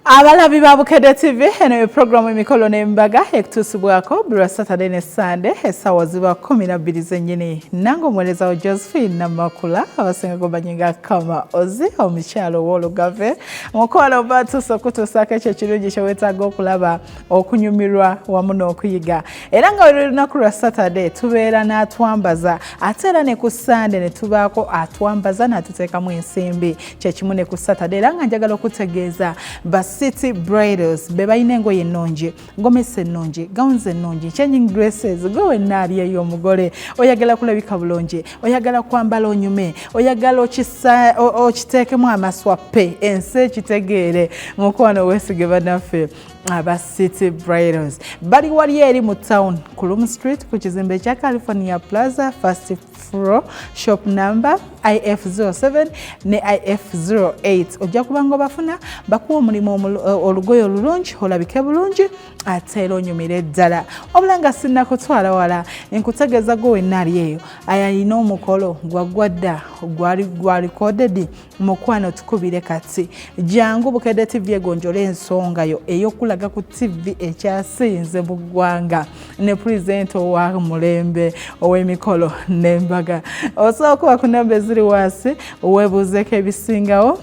Abalabi ba Bukedde TV eno programu emikolo n'embaga ekutuusibwako buli Saturday ne Sunday essaawa ziba 12 zennyini. Nange omuweereza wa Josephine Namakula abasinga gobanyiga Kama Ozi omukyalo w'Olugave omukwano batuuse okutuusaako ekyo ekirungi kye weetaaga okulaba okunyumirwa wamu n'okuyiga. Era nga buli lunaku lwa Saturday tubeera n'atwambaza ate era ne ku Sunday ne tubaako atwambaza n'atuteekamu ensimbi kyekimu ne ku Saturday era nga njagala okutegeeza City Bridals bebayina engoye ennungi, gomesi ennungi, gowns ennungi, changing dresses, gowe nali eyo omugole, oyagala kulabika bulungi, oyagala kwambala onyume, oyagala okiteekemu amaswappe, ensi ekitegeere mukwano weesige bannaffe aba City Bridals. Bali wali eri mu town Kulum Street ku kizimbe kya California Plaza first floor shop number IF07 ne IF08. Ojja kubanga bafuna bakuwa omulimu olugoye olulungi olabike bulungi ate era onyumire ddala. Obulanga sinnakutwala wala enkutegeeza gwe wennaali eyo ayalina omukolo gwaggwadda gwali coded mukwano tukubire kati jangu Bukedde TV egonjola ensonga yo ey'okulaga ku TV ekyasinze mu ggwanga ne present owa mulembe ow'emikolo n'embaga. Osobola okuba ku namba eziri wansi weebuuzeeko ebisingawo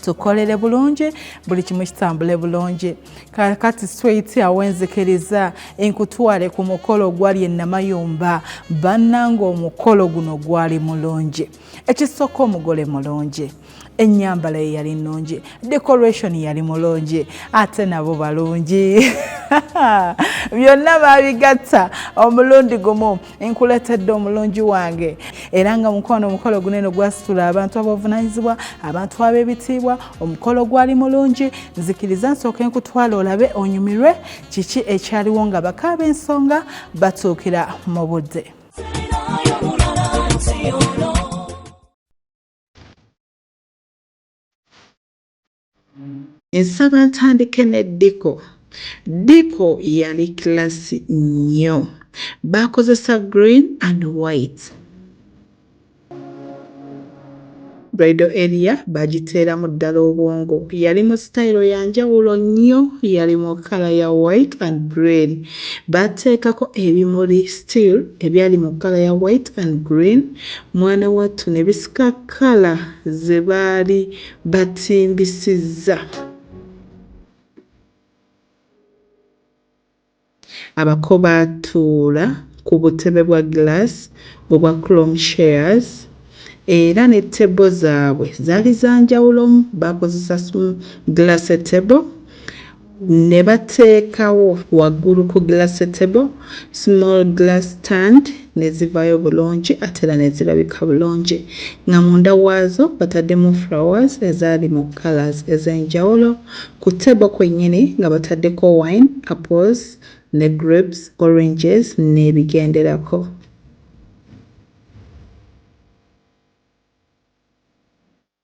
tukolere bulungi buli kimu kitambule bulungi. Kati straight awenzikiriza enkutwale ku mukolo gwali Namayumba bannanga omukolo guno gwali mulungi. Ekisooka omugole mulungi, ennyambala yali nnungi, decoration yali mulungi ate nabo balungi. Byonna babigatta omulundi gumu enkuleetedde omulungi wange era nga mukwano omukolo gunene gwasitula abantu abavunaanyizibwa, abantu ab'ebitiibwa, omukolo gwali mulungi. Nzikiriza nsooka enkutwala olabe onyumirwe kiki ekyaliwo nga bakaaba ensonga batuukira mu budde. Ensaba ntandike ne Diko yali klasi nnyo. Bakozesa green and white. Bridal area bagiteeramu ddala obwongo. Yali mu style ya njawulo nnyo, yali mu kala ya white and green. Bateekako ebimuli still ebyali mu kala ya white and green. Mwana wattu ne bisika kala ze baali batimbisizza. Abako baatuula ku butebe bwa glass obwa chrome chairs era ne table zaabwe zaali za njawulo. Bakozesa glass table ne bateekawo waggulu ku glass table small glass stand ne zivaayo bulungi ate era ne zirabika bulungi nga munda waazo bataddemu flowers ezaali mu colors ez'enjawulo. Ku table kwennyini nga bataddeko wine, apples ne grapes, oranges n'ebigenderako.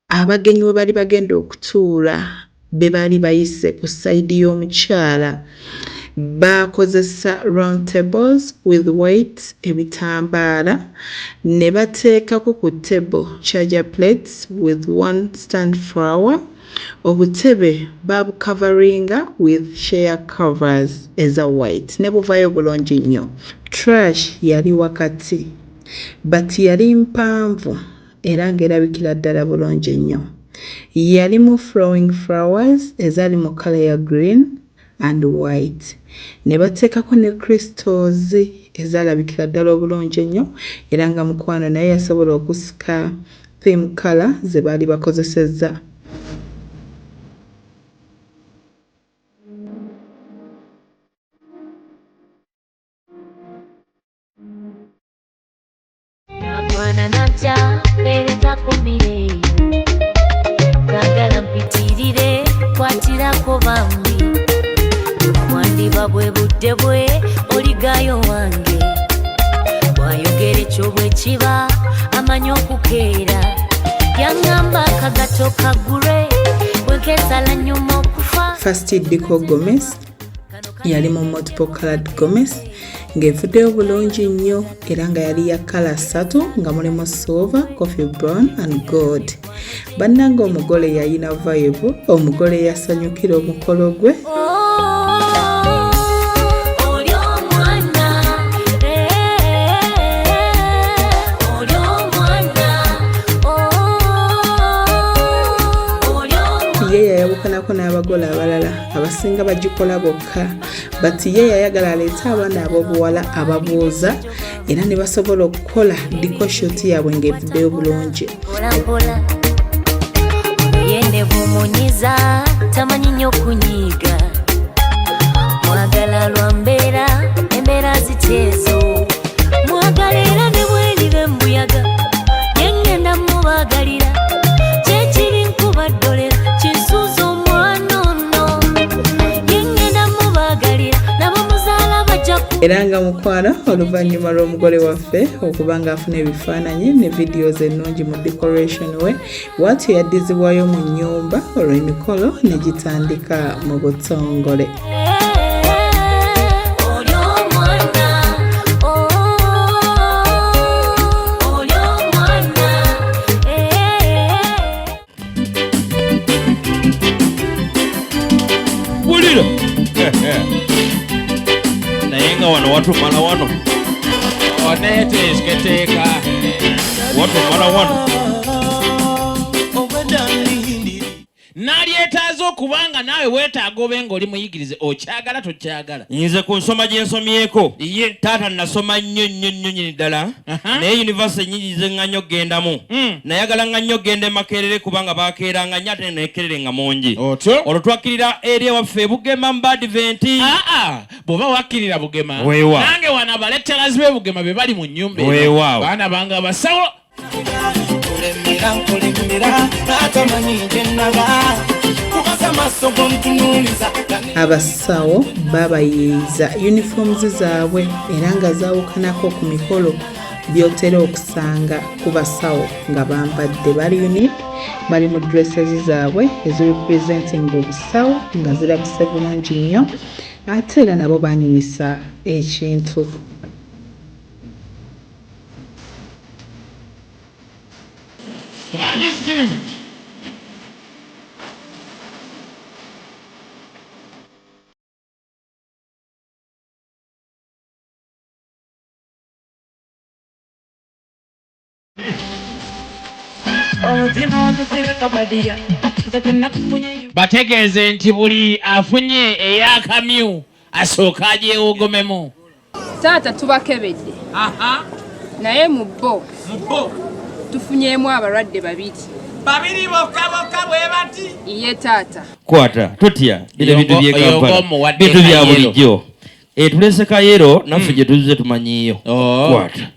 Abagenyi we bali bagenda okutuula be baali bayise ku sayidi y'omukyala bakozesa round tables with white ebitambaala ne bateekako ku table charger plates with one stand flower. Obutebe babukavaringa with chair covers eza white ne buvaayo bulungi nnyo. Trash yali wakati but yali mpanvu era ng'erabikira ddala bulungi nnyo. Yalimu flowing flowers ezaali mu kala ya green and white ne bateekako ne crystals ezaalabikira ddala obulungi ennyo era nga mukwano naye yasobola okusika theme color ze baali bakozesezza. Kagala mpitirire kwatirako bambi wandiba bwe budde bwe oligayo wange wayogera ekyo bwe kiba amanyi okukeera yaŋŋamba akagato kagure bwekesala nyuma okufa. First Diko Gomez yali mu multiple colored gomesi ng'evuddeyo bulungi nnyo era nga yali ya kkala 3 nga mulimu silver, coffee brown and gold. Bannange omugole yalina vibe, omugole yasanyukira omukolo gwe. Ye yayabukanako n'abagole abalala abasinga bagikola bokka, bati ye yayagala aleete abaana ab'obuwala ababuuza era ne basobola okukola dikoshoti yaabwe ng'evuddeyo bulungi. Yende bumunyiza tamanyi nnyo kunyiiga, mwagala lwa mbeera embeera ziteezo, mwagala era ne bweriba embuyaga yengenda mubagalira kyekiri nkubaddolera kinsuuza omwana ono yengenda mubagalira nabo muzaala bajja Era nga mukwano oluvannyuma lw'omugole waffe okuba ng'afuna ebifaananyi ne videos ennungi mu decoration we, bw'atyo yaddizibwayo mu nnyumba olw'emikolo ne gitandika mu butongole. Wulira naye nga wano watumala wano oneeteeketeeka watumala wano nalyetaaza okubanga naawe weetaaga obe ng'oli muyigirize okyagala tokyagala. Nze ku nsoma gye nsomyeko ye taata nasoma nnyo nnyini ddala naye yunivasite nnyingi ze ŋŋannyo okgendamu nayagala ŋŋannyo okgenda Makerere kubanga baakeeranga nnyo ate neekerere nga mungi olwo twakkirira eri ewaffe e Bugema mu Badiventi. Bw'oba wakkirira Bugema weewa nange wano abaletterazi b'e Bugema be bali mu nnyumba weewaawo baana bange abasawo Abasawo babayiiza uniforms zaabwe era nga zaawukanako ku mikolo by'otera okusanga ku basawo nga bambadde bali unique, bali mu dresses zaabwe ezirepresenting obusawo nga zirabise bulungi nnyo ate era nabo banyumisa ekintu. bategeeze nti buli afunye eyakamyu asooka agyewogomemu. Taata tubakebedde naye mu bo tufunyeemu abalwadde babiri bokka bwe bati. iye taata kwata totya bino bintu bye Kampala bintu bya bulijjo tulese Kayero naffe gye tuzize tumanyiyo kwata.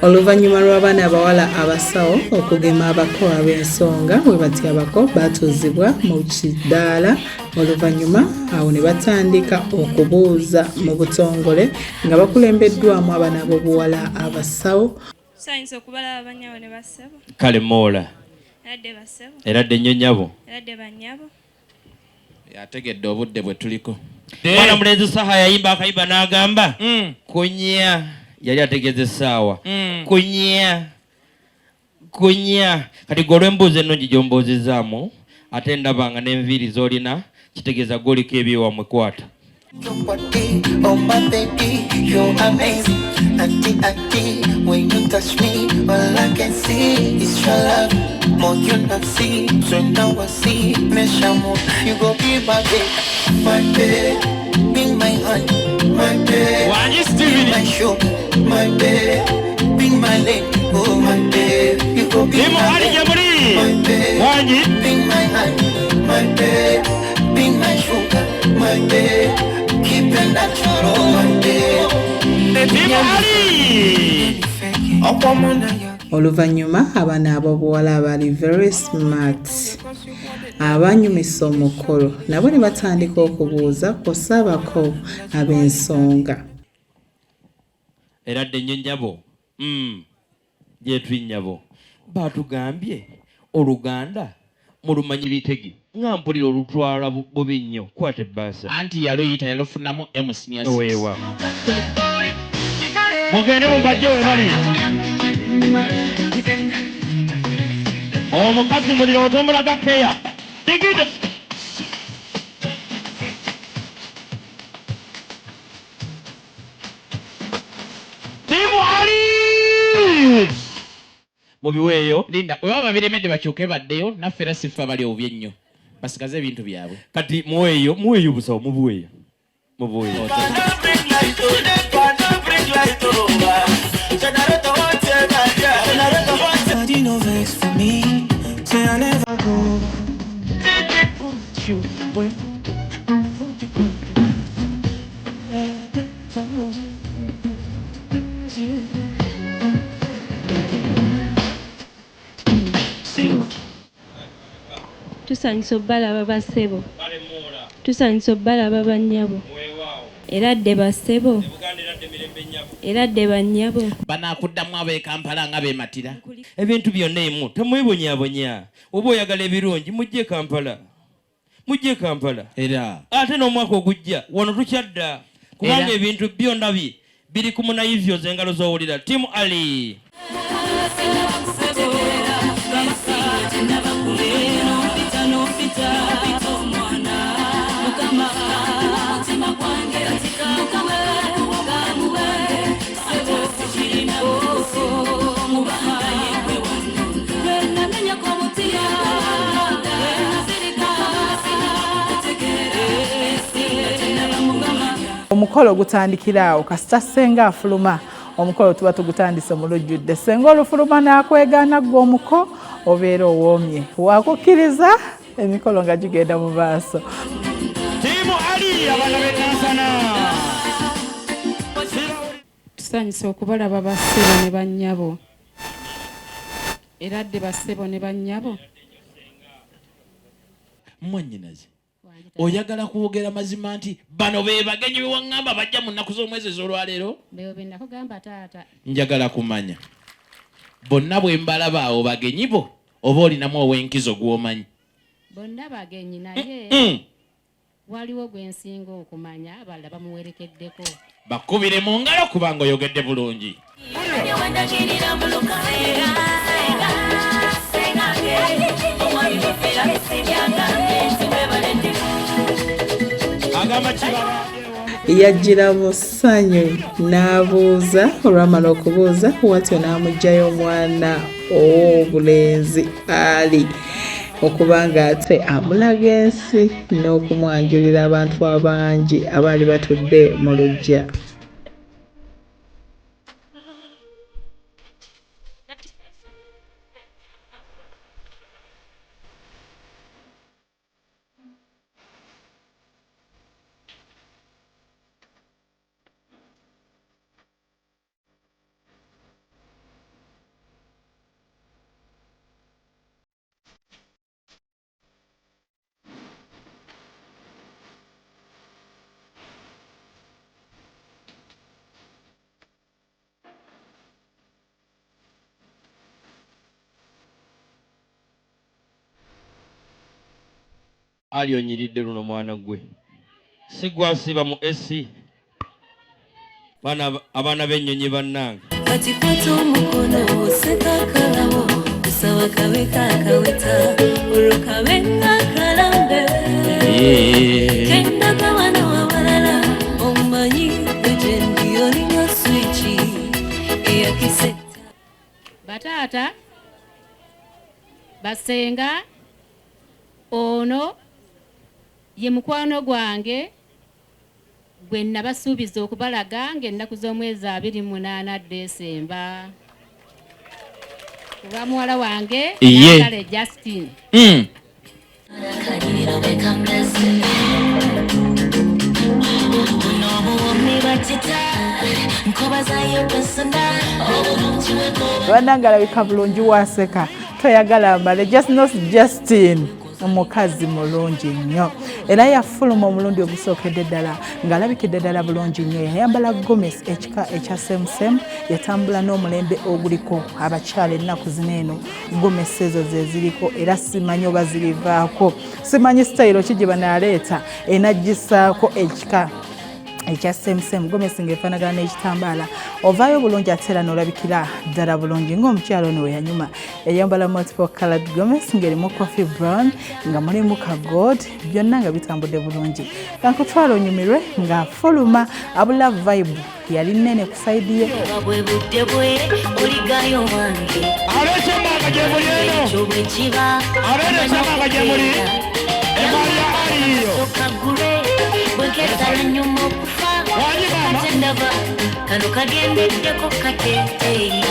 Oluvannyuma lw'abaana abawala abasawo okugema abako ab'ensonga bwe bati abako baatuuzibwa mu kidaala, oluvannyuma awo ne batandika okubuuza mu butongole nga bakulembeddwamu abaana ab'obuwala abasawo. Sayinza okubalaba bannyabo ne bassebo. Kale moola Eradde bassebo. eradde nnyo nnyabo Eradde bannyabo. Yategedde obudde bwe tuliko. mwana mulenzi saha yayimba akayimba n'agamba kunya yali ategeeza essaawa kunya kati gwe olw'embuuzi ennungi gy'ombuuzizaamu ate ndabanga n'enviiri z'olina kitegeeza gw'oliko ebyewamwe kwata. Oh my baby, you're amazing. Auntie, when you touch me, all I can see is your love. More you not see, so now I see. Meshamu, you go be my babe, be my heart, my babe, be my show, my babe, be my leg, oh my babe, you go be my babe, be my heart, my babe, be my sugar, my babe. Oluvannyuma abaana ab'obuwala abali very smart abanyumisa omukolo nabo ne batandika okubuuza kw'ossa abako ab'ensonga. Eradde nnyo nnyabo gye tuli nnyabo baatugambye Oluganda mulumanyi bitegi nga mpulira olutwala bubi nnyo kwata ebbaasa anti yaluyita yalufunamu emusinias weewa mugende mubajje we bali omukazi muliro otomulaga keya digide timu ali mubiweeyo linda we baba biremedde bakyuke baddeyo naffe era sifa bali obubye nnyo basigaze ebintu byabwe kati muweeyo busawo mubuweeyo Tusanyusa obbalaba bassebo. Tusanyusa obbalaba bannyabo. Era dde bassebo. Era dde bannyabo. Banaakuddamu ab'e Kampala nga beematira. Ebintu byonna emu temwebonyaabonya oba oyagala ebirungi mujje Kampala Era ate n'omwaka ogujja wano tukyadda kubanga ebintu byonna biri ku munayivyo z'engalo z'owulira timu ali omukolo gutandikira awo kasita senga afuluma omukolo tuba tugutandise mu lujjudde senga olufuluma n'akwegaana gwe omuko obeera owoomye waakukkiriza emikolo nga gigenda mu maaso timu ali abaana b'ekansana tusanyusa okubalaba bassebo ne bannyabo era dde bassebo ne bannyabo mwannyinaze oyagala kwogera mazima nti bano be bagenyi be waŋŋamba bajja mu nnaku z'omwezi ez'olwaleero nakugamba taata njagala kumanya bonna bwe mbalaba awo bagenyi bo oba olinamu ow'enkizo gw'omanyi bonna bagenyi naye waliwo gwe nsinga okumanya abalala bamuwerekeddeko bakubire mu ngalo kubanga oyogedde bulungi yajjira mu ssanyu n'abuuza olwamala okubuuza watyo n'amugjayo omwana ow'obulenzi ali okubanga ate amulaga ensi n'okumwanjulira abantu abangi abaali batudde mu luggya ali onyiridde luno mwana gwe si gwasiba mu esi abaana b'ennyonyi bannange kati kwata omukono oseka akalabo kusaba kabe kakaweta olwo kabe ng'akalambe kendaga bana wabalala omumanyi ejendi olina swiki eyakisetta bataata basenga ono ye mukwano gwange gwe nabasuubiza okubalaga ng'ennaku z'omwezi 28 Desemba kuba muwala wange Nakale Justin bannange alabika bulungi waseka toyagala mbale just not Justin mukazi mulungi nnyo era yafuluma omulundi ogusookedde ddala ng'alabikidde ddala bulungi nnyo. Yayambala gomesi ekika ekya semusemu, yatambula n'omulembe oguliko abakyala ennaku zino eno. Gomesi ezo ze ziriko era simanyi oba zirivaako, simanyi sitayiro ki gye banaleeta enagisaako ekika ekya semusemu. Gomesi ng'efaanagana n'ekitambaala, ovaayo bulungi ate era n'olabikira ddala bulungi ng'omukyalo ono we yanyuma. Yayambala multiple colored gomesi ng'erimu coffee brown nga mulimu ka gold, byonna nga bitambudde bulungi. Kankutwala onyumirwe ng'afuluma abula vibe yali nnene ku sayidi ye. Kano kagendeddeko kateeteeyi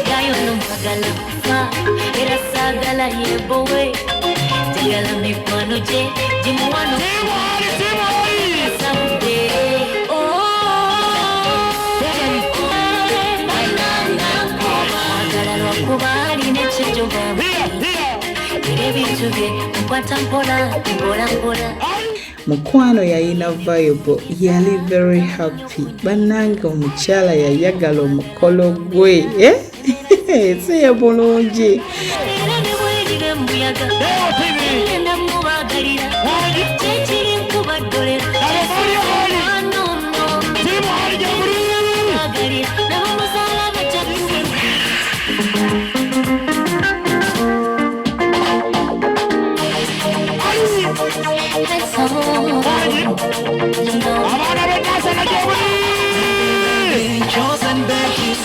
gayo nompagala kufa era saagala yebowe tegala mikwano gye gimuwano sabudde agala lwakuba alina ekyejoba era ebintu bye nkwata mpola mpola mpola. Mukwano yalina vibe, yali very happy. Bannange omukyala yayagala omukolo gwe. Siye bulungi.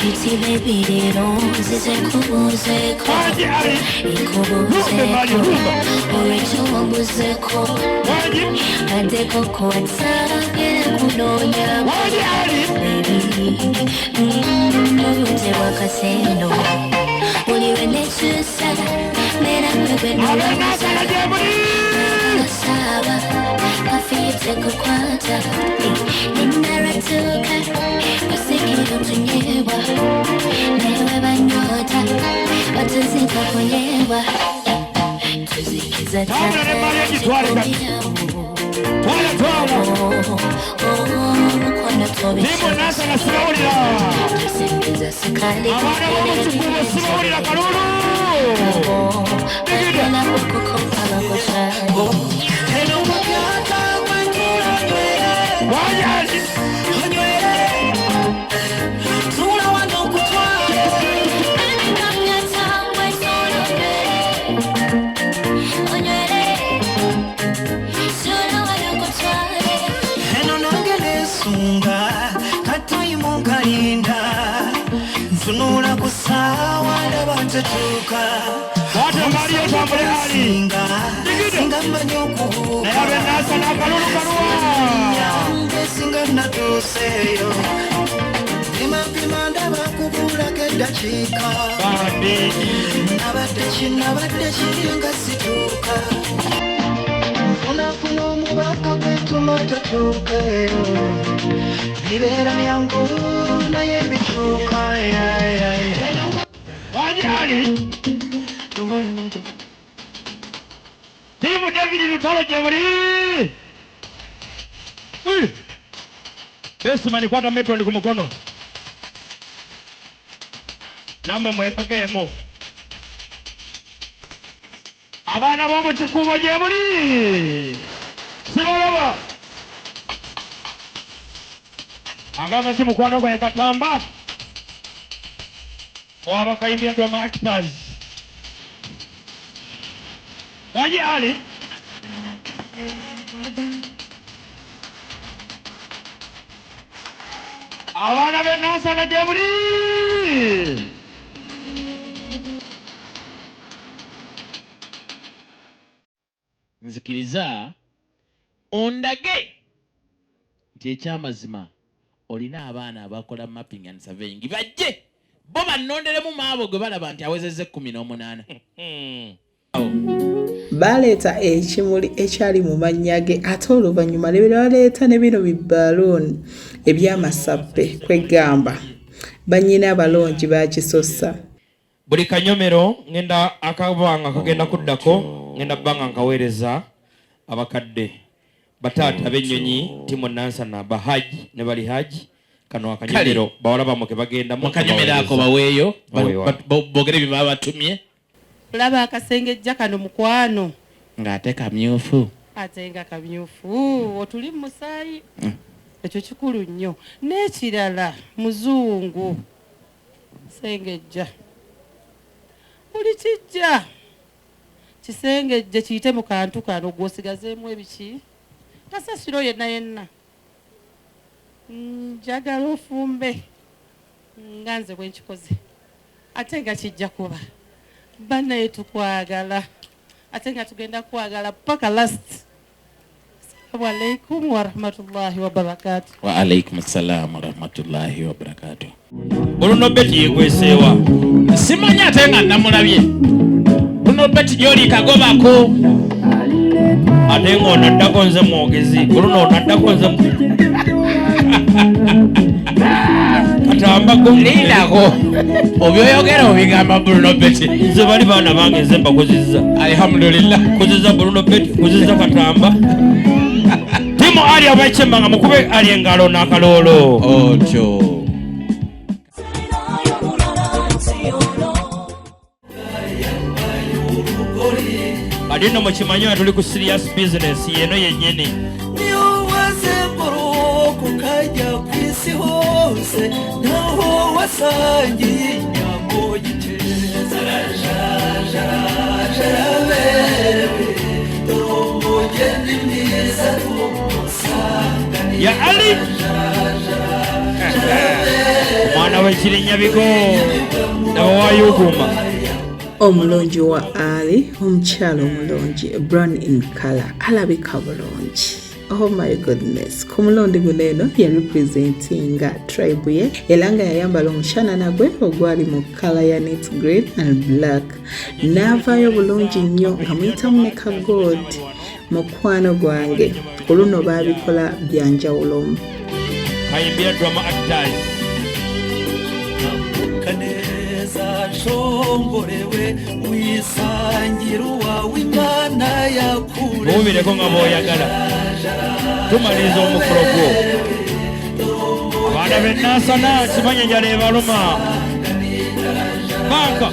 Sweetie baby, they don't say kubuzeko, ikubuzeko, orecho wambuzeko, adeko kwatsa kera kunonya, baby, nuje wakasendo, uliwe nechusa, mera mwebe saba, kafite kukwata, ninaratuka, kusikiro tunyewa, newe banyota, batuzika kunyewa, tuzikiza tata, mukona tobisha, tuzikiza sikali, kala kukuko kala kusha. Sunula kusawa ndabatatuka Watu Mario Tambulehali Singa manyoku Nayabe nasa na kalulu karua Singa natuseyo Pima ndaba kubula keda chika Nabade chiringa situka Funa mubaka kwetu matatukeyo Libera yangu na yebituka Wajali Timu David Lutalo Jemuri Besi mani kwata metro ni kumukono Namba mwepake emo Abana bomu chikubo Jemuri Simoloba Angama si mukwano kwa ekatamba Wabakaimbia kwa maakitaz Wajali Awana benasa na Jemuri Nzikiriza ondage nti ekyamazima olina abaana abakola mapping and surveying bajje bo bannonderemu maabo gwe balaba nti awezezze 18 baleeta ekimuli ekyali mu mannya ge ate oluvannyuma ne baleeta ne bino bibalooni eby'amasappe kwegamba bannyina abalongi bakisossa buli kanyomero ngenda akabanga kagenda kuddako ngenda bbanga nkaweereza abakadde bataata b'ennyonyi Timo Nansana bahaji ne bali haji kano akanyomero bawala bamuke bagenda mu kanyomero ako baweeyo bogere bye baba batumye laba akasengejja kano mukwano ng'ate kamyufu ate nga kamyufu otuli musaayi ekyo kikulu nnyo n'ekirala muzungu sengejja buli kijja kisengejje kiyite mu kantu kano gw'osigazeemu ebiki tasasiro yenna njagala ofumbe nga nze bwe nkikoze ate nga kijja kuba bannaye tukwagala ate nga tugenda kwagala paka last. Assalamu alaikum wa rahmatullahi wa barakatuh. Wa alaikum assalam wa rahmatullahi wa barakatuh. Bruno Betty yekwesewa simanya ate nga namulabye Bruno Betty gy'oli kagobako ate ng'onaddako nze mwogezi Bruno onaddako nze katamba lindako obyoyogera obigamba Bruno Betty nze bali baana bange nze mbakozizza alhamdulillah kozizza Bruno Betty kozizza katamba Timo ali abakyemba nga mukube ali engalo n'akaloolo otyo adino mukimanyiwa tuli ku serious business yeno yennyini niyo wazenguru kukajya ku isi hose naho wasangiye inyambo giteza jaraberewe umugeni mwiza tumusangane ya Ali omwana w'ekirinyabigo nabawayuguma omulonji wa Ali omukyalo omulonji brown in color alabika bulungi. Oh my goodness, ku mulundi guno eno yarepresentinga tribe ye era nga yayambala omushanana gwe ogwali mu color ya net green and black n'avaayo bulungi nnyo nga muyitamu ne ka gold. Mukwano gwange ku luno baabikola byanjawulo. kayimbira drama actors kaneza shongorewe wisangira uwawe imana yakure mubireko nga b'oyagala tumaliriza omukolo gwo abaana b'e Nansana kimanya enjala ebaluma banka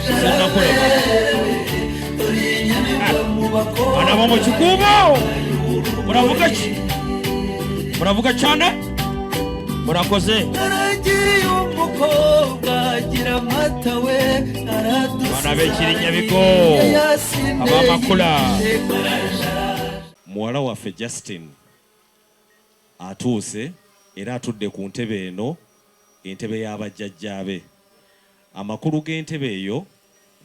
sennakulema baana b'omu kikuubo muravuga ki muravuga cyane murakoze aragiye umukobwa agira amata we baana b'ekirinyabigo ab'amakula muwala waffe Justin atuuse era atudde ku ntebe eno entebe y'abajjajjaabe. Amakulu g'entebe eyo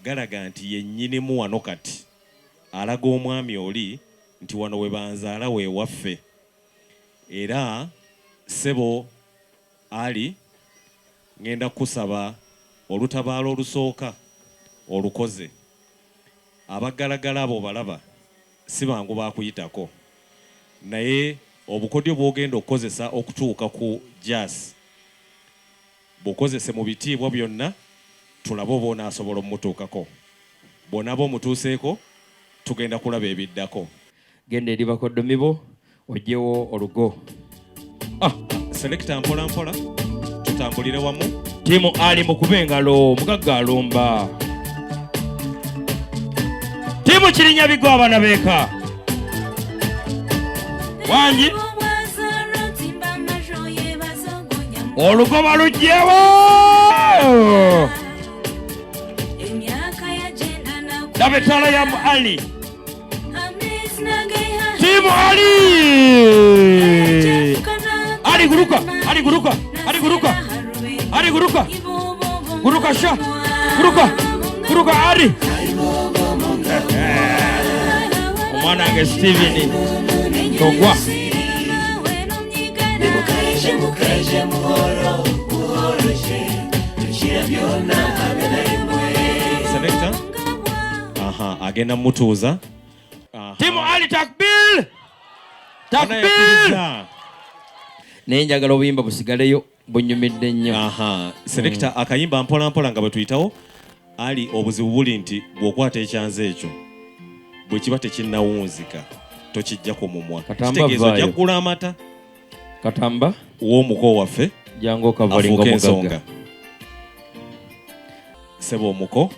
galaga nti yennyinimu wano kati alaga omwami oli nti wano we banzaala we waffe era sebo Ali ngenda kusaba olutabaalo olusooka olukoze abagalagala abo balaba si bangu bakuyitako naye obukodyo bw'ogenda okukozesa okutuuka ku jazz bukozese mu bitiibwa byonna tulabe oba onaasobola omutuukako bonna b'omutuuseeko tugenda kulaba ebiddako genda eri bakoddomi bo ogyewo olugo selekita mpola mpola tutambulire wamu Timo Ali mukube engalo mugagga alumba Timo Kirinyabigo abaana beeka wangi olugo balugyewo laba ettala ya mu Ali Timo Ali Ali guruka Ali guruka Ali guruka Ali guruka guruka sha guruka guruka Ali omwana wange Steven togwa selekita agenda mutuuza Timo Ali takbir takbir naye njagala obuyimba busigaleyo bunyumidde nnyo selekita akayimba mpola mpola nga bwe tuyitawo Ali obuzibu buli nti bw'okwata ekyanza ekyo bwe kiba tekinnawunzika tokijjako mumwa kitegeeza ojja kugula amata Katamba w'omuko waffe jango kavalinga ensonga seba omuko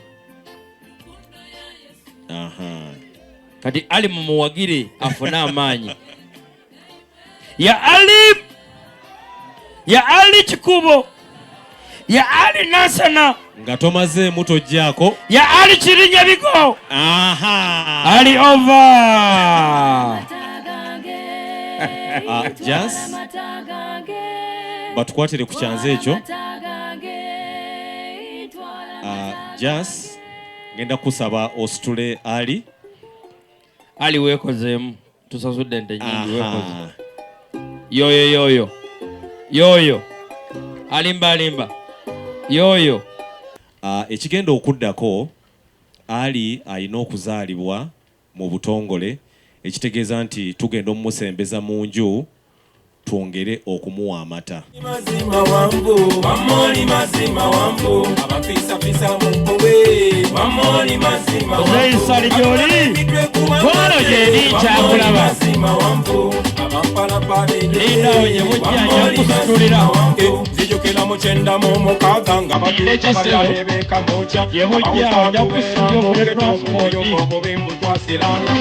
kati Ali mumuwagire afune amaanyi ya Ali Kikubo ya Ali Nasana nga tomazeemu tojjaako ya Ali Kirinya Bigo Ali over Jas batukwatire ku kyanza ekyo Jas ngenda kusaba ositule Ali weekozeemu tusasudde ente nyingi weekoze yoyo alimba yoyo ekigenda okuddako Ali alina okuzaalibwa mu butongole ekitegeeza nti tugenda omumusembeza mu nju twongere okumuwa amata mazima wangu mamoli mazima wangu abapisa pisa mukowe mamoli mazima ozeisali joli kono jeni chakulaba mazima wangu abampala pale linda onye mujjanja kusatulira zijukira muchenda mu mukaga nga bakile balebeka mocha ye mujjanja kusatulira mu transport yo bimbu twasirana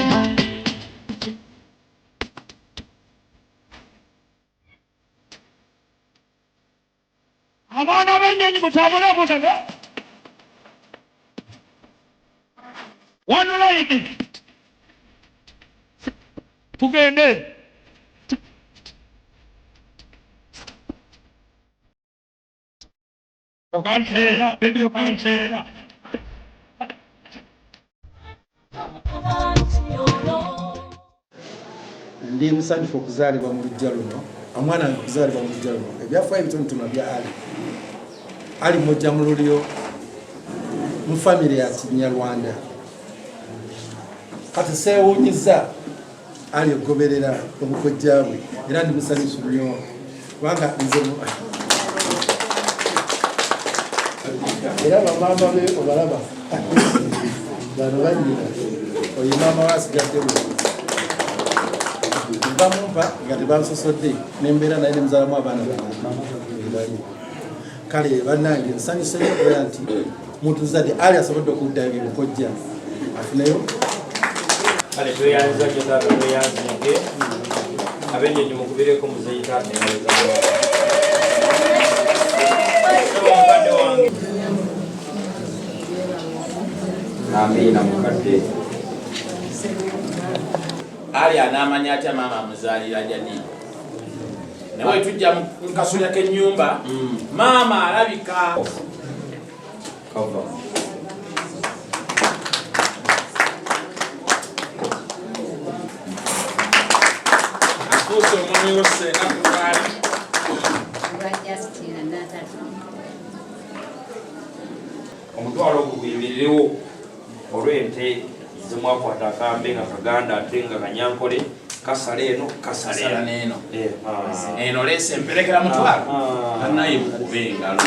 Abana b'ennyonyi mutambule mutebe wanulayiki tugende okanseera bebyo kanseera ndi musanyufu okuzaalibwa mu lujja luno omwana wange okuzaalibwa mu lujja luno ebyafaayo bitonotono bya Ali mujja mu lulyo mu famire ya Kinyarwanda kati seewuunyiza Ali ogoberera omukojja bwe era ndi musanyufu nnyo kubanga nze era bamaama be obalaba bano banyina oyo maama waasigaddemu bamumpa nga tebansosodde nembeera naye nemuzalamu abaana bali kale bannange nsanyuse nnyo nti mutuzadde Ali asobodde okuddayo ebikojja afuneyo kale tweyanza nnyo taata tweyanzike abennyonyi mukubireko muzeyita Amina mukadde Ali anamanya atya maama amuzaalira jadi nawe tujja mu kasolya k'ennyumba maama alabika afuuse omwami wose nakutwala omutwalo oguguyimirirewo olw'ente zemwakwata akambe nga kaganda ate nga kanyankole kasala eno kasala eno eno leese emperekera mutwalo anaye mukube engalo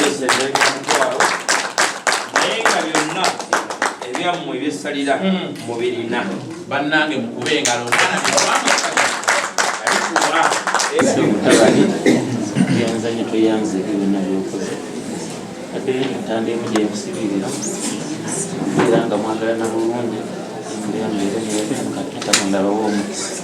naye nga byonna ebyammwe ebyesalira mubirina bannange mukube engalo yanzanye toyanze byonna byokoze ate ntandemu gyemusibirira era nga mwagalana bulungi Katonda w'omukisa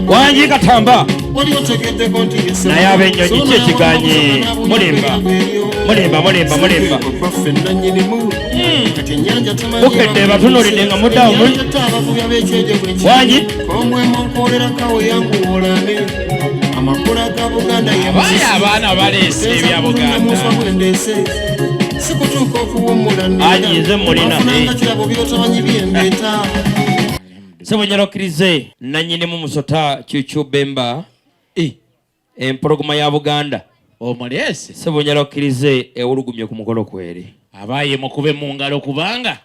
Wanji Katamba naye abennyonyi ki ekiganye mulimba mulimba bukedde batunulidde nga muddawo wangi abaana baleese ebya Buganda agize mulina sebonyera okkirize nannyinimu musota Cuucu Bemba empologoma ya Buganda omuleese sebonyera okkirize ewulugumye ku mukolo kweri abaaye mukube mu ngalo kubanga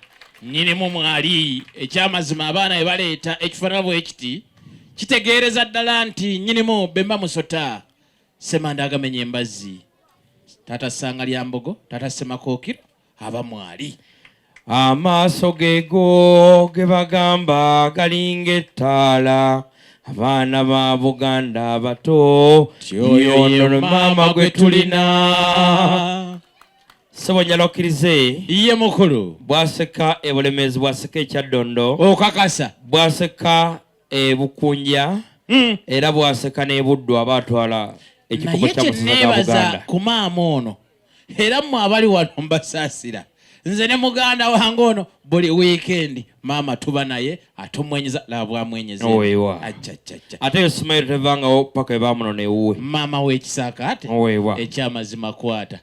nnyinimu mwali ekyamazima abaana bwe baleeta ekifaanana bwe kiti kitegeereza ddala nti nnyinimu Bemba musota Semanda agamenya embazzi Tata Sanga lya Mbogo Tata Semakookiro aba mwali amaaso geego ge bagamba galinga ettaala abaana ba Buganda abato yoyo maama gwe tulina sebonyala okkirize iye mukulu bwaseka ebulemezi bwaseka ekyaddondo okakasa bwaseka ebukunja era bwaseka n'ebuddu abaatwala ekikopo kya musota ga Buganda ku maama ono era mmwe abali wano mbasaasira nze ne muganda wange ono buli weekend maama tuba naye atumwenyeza labwamwenyeza ate yo Sumairo tevangawo paka ebamunona ewuwe maama w'ekisaaka ate ekyamazima kwata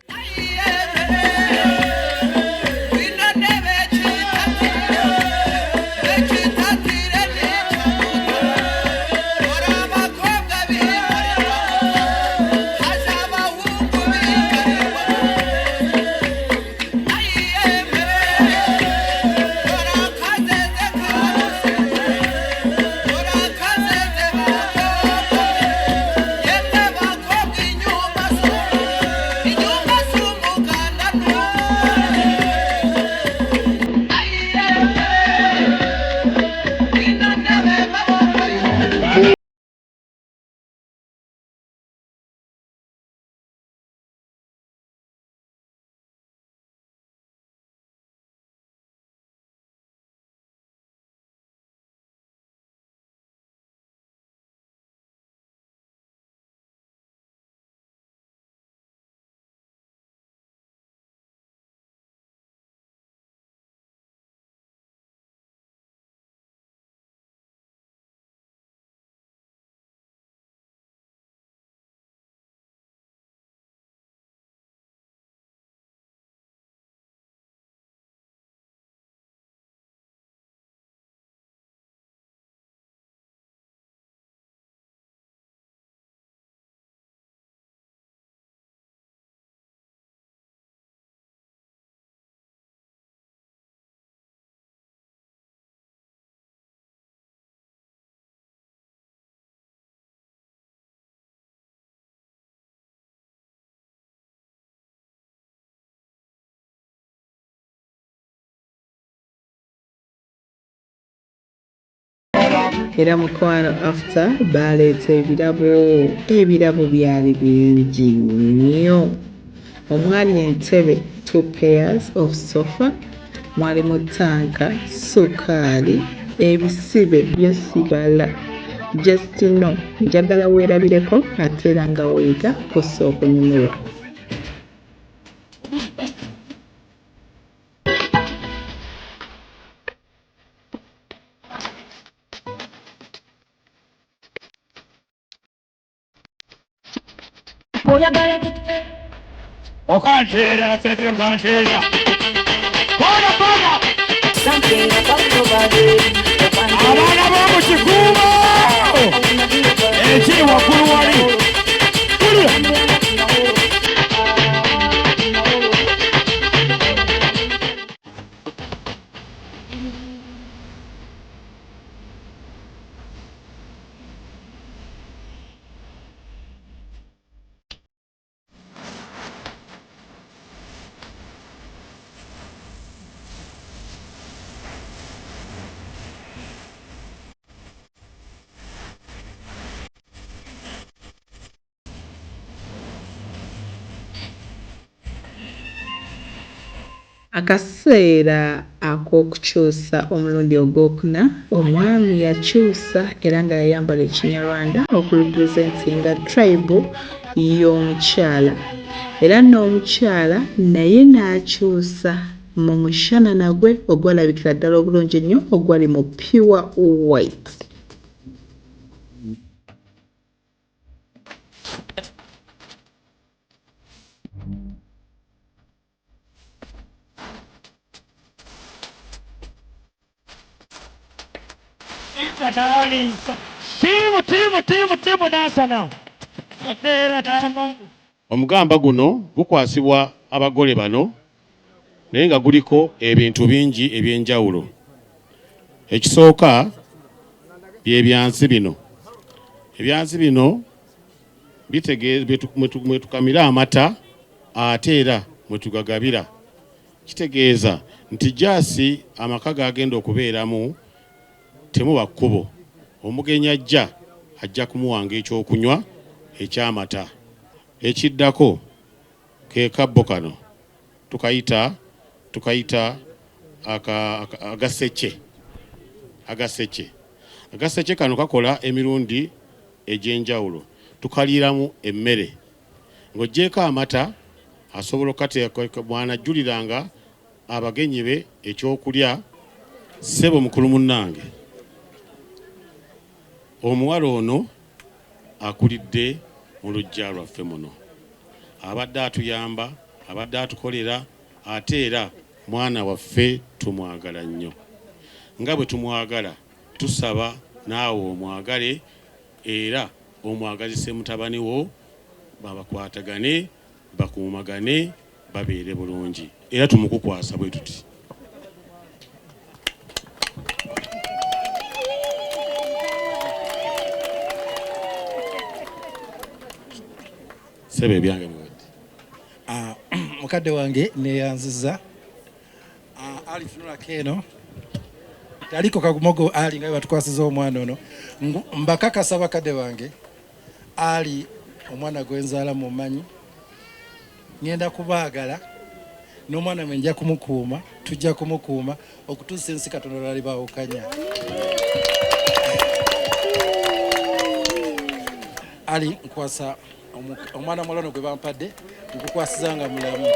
Era mukwano after baleeta ebirabo byali bingi nnyo. Omwali entebe 2 pairs of sofa, mwalimu tanka, sukaali, ebisibe byesibala. Just no, njagala weerabireko ate era nga weega kussa okunyumirwa. Okanchera, Pedro Okanchera. Para! Abana b'omu kikuubo! Ekiri waggulu wali. Akaseera ak'okukyusa omulundi ogwokuna, omwami yakyusa era nga yayambala ekinyarwanda okurepresentinga tribe y'omukyala. era n'omukyala naye n'akyusa mu mushana nagwe ogwalabikira ddala obulungi ennyo ogwali mu pure white. Timu nasana. Omugamba guno gukwasibwa abagole bano naye nga guliko ebintu bingi ebyenjawulo. Ekisooka byebyansi bino. Ebyansi bino bitegeeza mwetukamira amata ate era mwetugagabira. Kitegeeza nti jaasi amaka gagenda okubeeramu temuba kkubo. Omugenyi ajja kumuwanga ekyokunywa ekyamata. Ekiddako ke kabbo kano tukayita agaseke. Agaseke kano kakola emirundi egy'enjawulo. Tukaliiramu emmere. Ng'oggyeko amata asobola okukateeka bw'anajjuliranga abagenyi be ekyokulya. Ssebo mukulu munnange, omuwala ono akulidde mu luggya lwaffe muno. Abadde atuyamba, abadde atukolera, ate era mwana waffe tumwagala nnyo. Nga bwe tumwagala, tusaba naawe omwagale era omwagazise mutabani wo, babakwatagane, bakuumagane, babeere bulungi. Era tumukukwasa bwe tuti. Sebe byange mwete. Mukadde wange neyanziza. Ali funula keno. Taliko kagumogo ali nga batukwasiza omwana ono. Mbakakasa bakadde wange. Ali omwana gwenzala mu manyi. Ngenda kubaagala. N'omwana mwe nja kumukuuma, tujja kumukuuma okutuusa ensi Katonda lwalibaawukanya. Ali nkwasa omwana mulano gwe bampadde nkukwasizanga mulamu.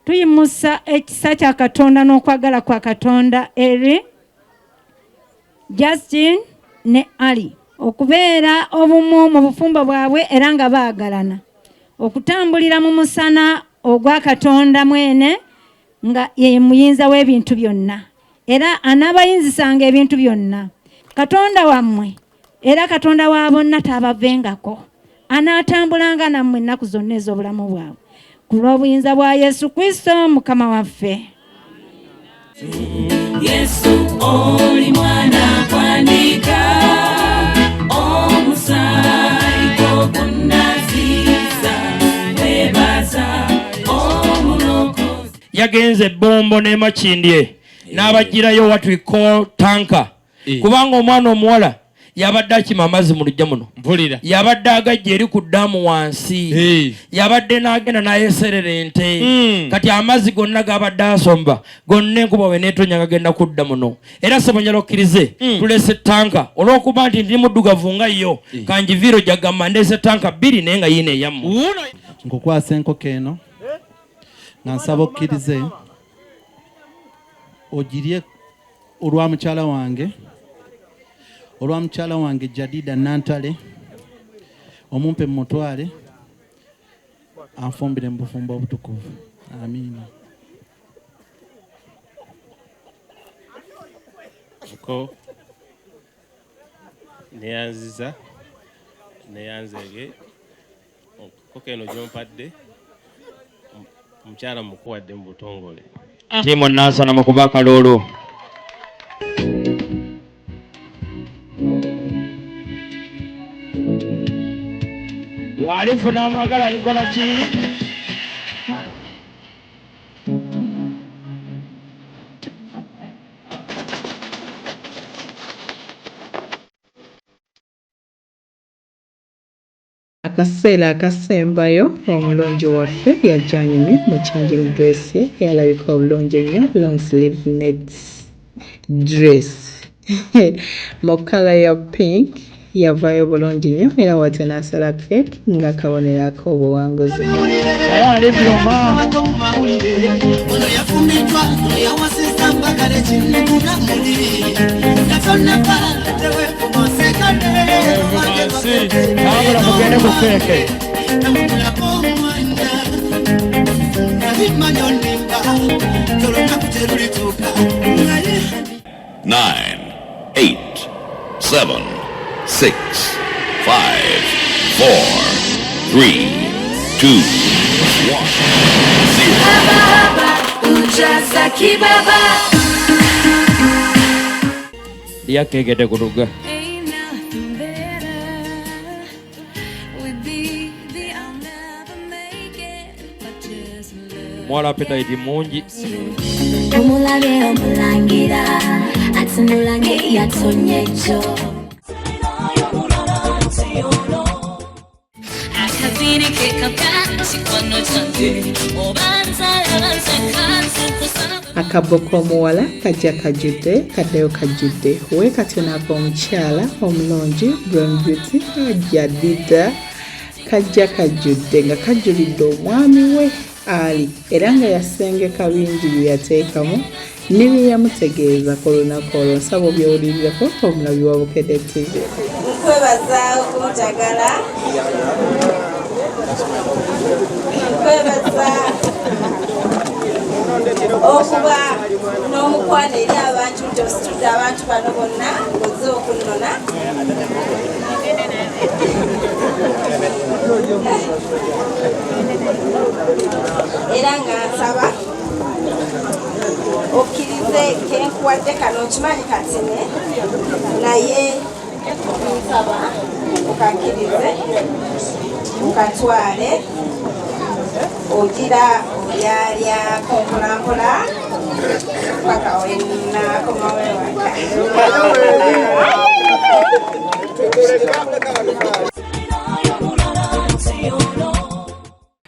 Tuyimusa ekisa kya Katonda n'okwagala kwa Katonda eri Justin ne Ali okubeera obumu mu bufumbo bwabwe era nga baagalana, okutambulira mu musana ogwa Katonda mwene nga ye muyinza w'ebintu byonna era anaabayinzisanga ebintu byonna. Katonda wammwe era Katonda wa bonna taabavengako, anaatambulanga nammwe ennaku zonna ez'obulamu bwabwe ku lw'obuyinza bwa Yesu Kristo Mukama waffe. Yesu oli mwana kwandika omusaayi gw'okunnaziza weebaza omulokozi. Yagenze Bombo ne Makindye n'abagirayo what we call tanka. Kubanga omwana omuwala yabadde akima amazzi mu luggya muno. Mpulira. Yabadde agajja eri ku ddaamu wansi. Yabadde n'agenda n'ayeserera ente. Kati amazzi gonna gabadde asomba gonna enkuba we neetonya gagenda kudda muno. Era sebonyala okkirize tulese tanka olw'okuba nti ndi muddugavu nga yo kanjiviiro jagamba ndeese tanka 2 naye nga yiina eyammu. Nkukwasa enkoko eno nga nsaba okkirize ogirye olwa mukyala wange Jadida Nantale, omumpe mutwale anfumbire mu bufumbo obutukuvu. Amiina. Ko neyanzege koko eno gyompadde omukyala mukuwadde mu butongole. Timu nasana mu kuba kaloolo. Walifuna amagala likola ki? Akaseera akasembayo omulungi waffe yajjanyumye mu changing dress ye yalabika obulungi ennyo long sleeve net dress mu kala ya pink yavaayo bulungi nnyo era watyo n'asala cake nga kabonerako obuwanguzi. Nine, 8, 7, 6, 5, 4, 3, 2, 1, 0. Lyakegede kuruga. Mwala appetite mungi. Omulabe omulangira atunulange yatonye ekyo akazini kekakati kono kyange obanza Akabbo k'omuwala kajja kajjudde kaddeyo kajjudde weekatyo n'ava omukyala omulungi Brown Beauty ajjadida kajja kajjudde nga kajjulidde omwami we Ali era nga yasengeka bingi bye yateekamu ne bye yamutegeeza ku lunaku olwo. Nsaba obyowulirireko omulabi wa Bukedde TV. Nkwebaza okunjagala, nkwebaza okuba n'omukwano eri abantu gy'ositudde abantu bano bonna ng'ozze okunnona. Era nga nsaba okkirize kenkuwadde kano okimanyi katine naye nsaba okakkirize okatwale ogira olyalyako mpolampola paka wenakomawe waka.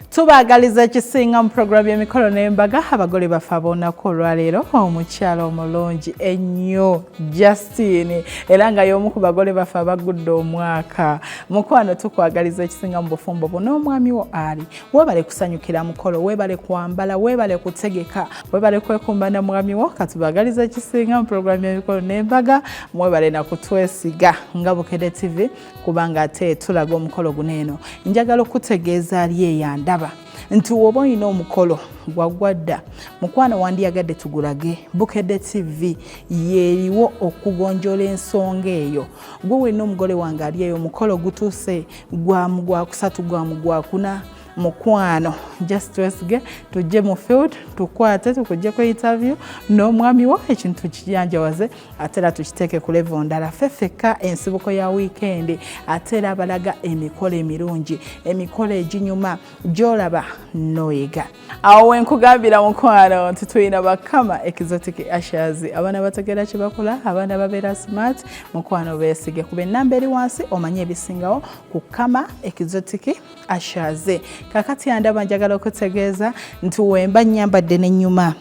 Tubaagaliza ekisinga mu programu y'emikolo n'embaga abagole bafe ab'olunaku olwaleero omukyala omulungi ennyo Justine era nga y'omu ku bagole bafe abagudde omwaka. Mukwano tukwagaliza ekisinga mu bufumbo bwo n'omwami wo Ali. Weebale kusanyukira mukolo, weebale kwambala, weebale kutegeka, weebale kwekumba na mwami wo. Katubaagaliza ekisinga mu programu y'emikolo n'embaga, mwebale na kutwesiga nga Bukedde TV kubanga ate tulaga omukolo guno eno. Njagala okutegeeza ali eyandaba nti woba olina omukolo gwagwadda mukwano wandiyagadde tugulage. Bukedde TV yeeriwo okugonjola ensonga eyo. Gwe wenna omugole wange ali eyo omukolo gutuuse gwamu gwakusatu gwamu gwakuna mukwano just twesige tujje mu field tukwate tukujje ku interview n'omwami wo ekintu kijanjawaze atera tukiteeke ku level ndala feffeka ensibuko ya weekend atera balaga emikolo emirungi emikolo eginyuma gyolaba noyiga. Awo wenkugambira mukwano nti tulina bakama exotic ushers abaana bategera kye bakola abaana babeera smart mukwano beesige kuba ennamba eri wansi omanye ebisingawo ku kama exotic ushers. Kakati andaba njagala okutegeeza nti wemba nyambadde n'ennyuma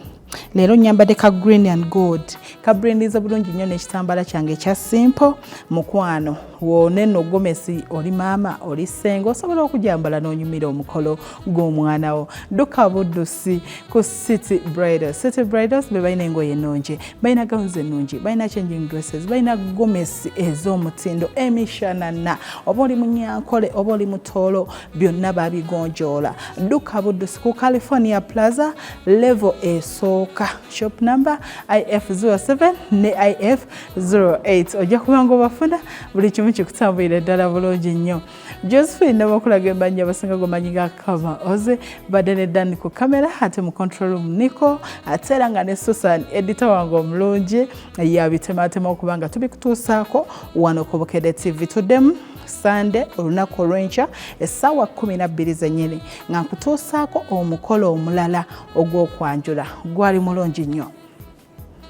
leero nyambadde ka green and gold kabrendiza bulungi nnyo n'ekitambala kyange ekya simple mukwano wone no gomesi oli maama oli sengo osobola okujambala n'onyumira omukolo gw'omwana wo. Dduka buddusi ku City Bridals. City Bridals be balina engoye ennungi, balina gowns ennungi, balina changing dresses, balina gomesi ez'omutindo emishanana oba oli munyankole oba oli mutoolo byonna babigonjoola. Dduka buddusi ku California Plaza level esooka shop number IF07 ne IF08 ojja kuba ng'obafuna buli kimu kikutambulira ddala bulungi nnyo. Josephine n'abakulaga embanja abasinga gomanyi nga Kama Oze badde ne Dani ku kamera ate mu control room Nico ate era nga ne Susan editor wange omulungi yabitematema okubanga tubikutuusaako wano ku Bukedde TV. Tuddemu Sunday olunaku olw'enkya essaawa 12 zennyini nga nkutuusaako omukolo omulala ogw'okwanjula gwali mulungi nnyo.